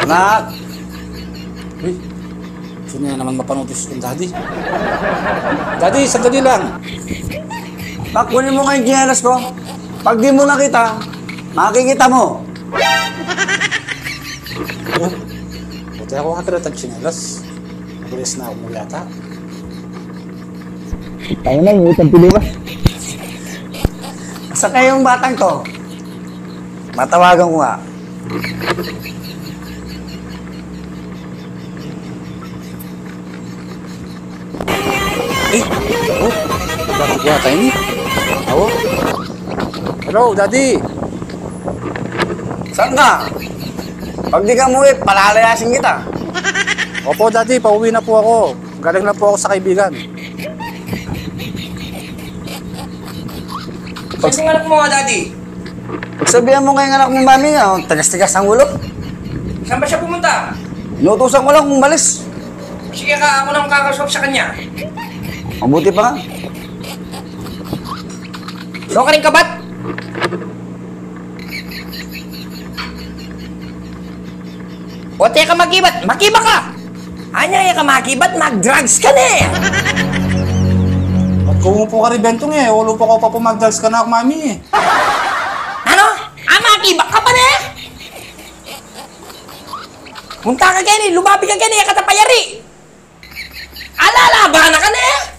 Anak! Uy, sino yan naman mapanotis kong daddy? Daddy, sandali lang. Pakunin mo kayong tsinelas ko. Pag di mo nakita, makikita mo. Oh, buti ako katulad ng tsinelas. Nagulis na ako mo yata. Tayo na, yung itang pili ba? Asa kayong batang to? Matawagan ko nga. Eh, oh, bakit yata ini? Oh. Hello, daddy. Saan ka? Pag di ka umuwi, palalayasin kita. Opo, daddy, pauwi na po ako. Galing na po ako sa kaibigan. Saan yung anak mo nga, Daddy? Pagsabihan mo kayong anak mong mami niya, tagas-tigas ang ulo. Saan ba siya pumunta? Inutusan ko lang kung malis. Sige ka, ako nang kakasok sa kanya. Mabuti pa nga. Doon ka rin kabat? O teka magibat, magiba ka! Anya ka magibat, mag-drugs ka na eh! At kung po ka rin bentong eh, ulo po ko pa pumagdags ka na ako, mami eh. Ano? Magiba ka pa na eh! Munta ka gani, lumabi ka gani, katapayari! Alala, bana ka na eh!